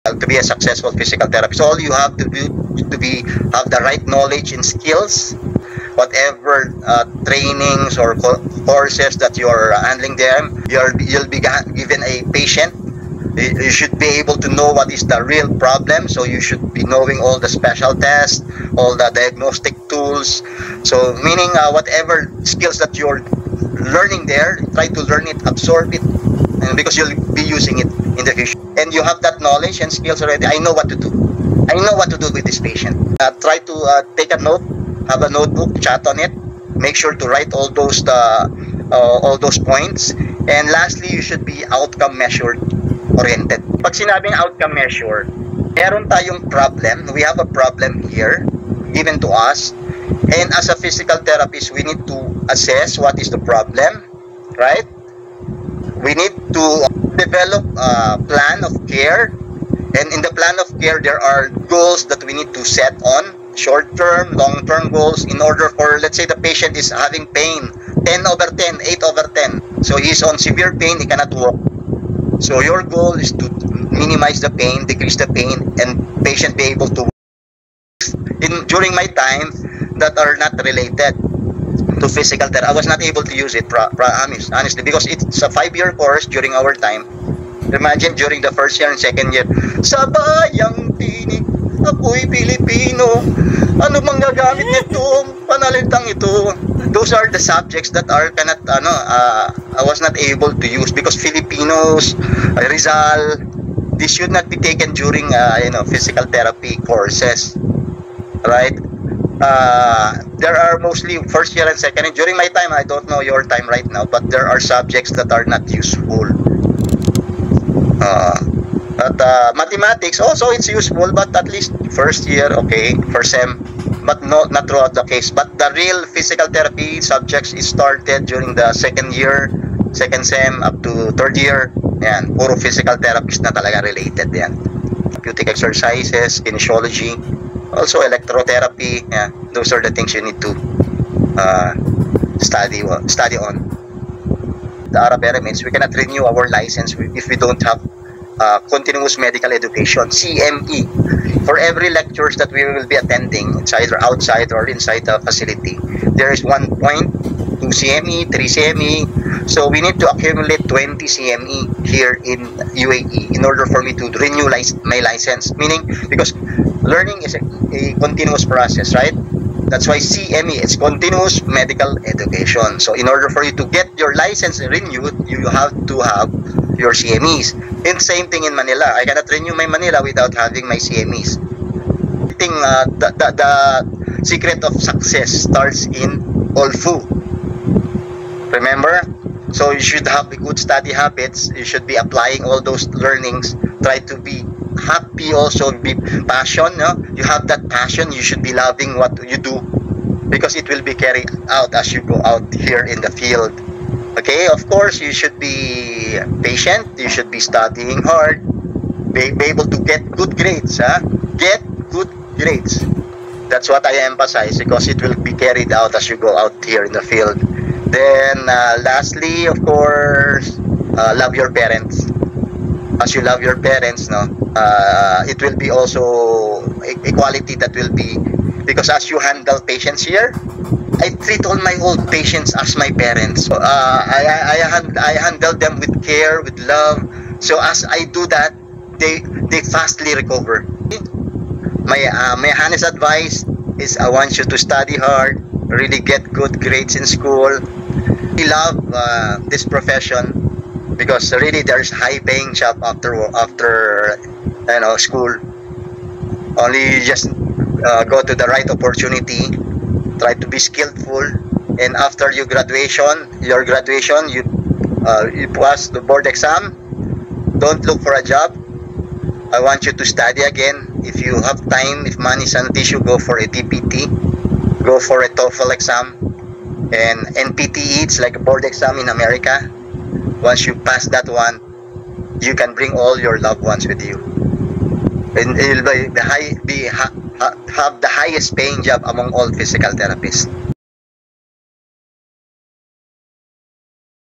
to be a successful physical therapist. All you have to do to have the right knowledge and skills. Whatever trainings or courses that you are handling them, you'll be given a patient. You should be able to know what is the real problem. So you should be knowing all the special tests, all the diagnostic tools. So meaning whatever skills that you're learning there, try to learn it, absorb it, and because you'll be using it in the future. And you have that knowledge and skills already. I know what to do. I know what to do with this patient. Try to take a note, have a notebook, chat on it. Make sure to write all those points. And lastly, you should be outcome measured oriented. Pag sinabing outcome measured, meron tayong problem. We have a problem here given to us. And as a physical therapist, we need to assess what is the problem, right? We need to develop a plan of care. And in the plan of care, there are goals that we need to set on, short-term, long-term goals, in order for, let's say the patient is having pain, 10/10, 8/10. So he's on severe pain, he cannot walk. So your goal is to minimize the pain, decrease the pain, and patient be able to during my time that are not related to physical therapy. I was not able to use it, honestly, because it's a 5-year course during our time. Imagine during the first year and second year, sa bayang tinig, ako'y Pilipino, ano mang gagamit nitong panalitang ito? Those are the subjects that are I was not able to use because Filipinos, Rizal, this should not be taken during physical therapy courses, right? There are mostly first year and second year. During my time, I don't know your time right now, but there are subjects that are not useful. Mathematics also it's useful, but at least first year, okay, first sem, but not throughout the case. But the real physical therapy subjects is started during the second year, second sem up to third year. Yan, puro physical therapist na talaga related yan. Therapeutic exercises, kinesiology, also electrotherapy. Yeah, those are the things you need to study on. The ARAPERMEDS, we cannot renew our license if we don't have continuous medical education, CME. For every lectures that we will be attending, it's either outside or inside the facility, there is 1 point, 2 CME, 3 CME. So we need to accumulate 20 CME here in UAE in order for me to renew my license. Meaning, because learning is a continuous process, right? That's why CME, it's continuous medical education. So in order for you to get your license renewed, you have to have your CMEs. And same thing in Manila. I cannot renew my Manila without having my CMEs. I think the secret of success starts in OLFU. Remember? So you should have good study habits. You should be applying all those learnings. Try to be happy, also be passion. No? You have that passion, you should be loving what you do, because it will be carried out as you go out here in the field. Okay, of course you should be patient, you should be studying hard, be able to get good grades. Get good grades. That's what I emphasize, because it will be carried out as you go out here in the field. Then lastly, of course, love your parents. As you love your parents, no, it will be also a quality that will be, because as you handle patients here, I treat all my old patients as my parents. So, I handle them with care, with love. So as I do that, they fastly recover. My honest advice is I want you to study hard, really get good grades in school. I love this profession, because really there's high paying job after school. Only just go to the right opportunity, try to be skillful, and after your graduation, you pass the board exam. Don't look for a job. I want you to study again. If you have time, if money is an issue, go for a TPT, go for a TOEFL exam, and NPTE, it's like a board exam in America. Once you pass that one, you can bring all your loved ones with you, and it will have the highest paying job among all physical therapists.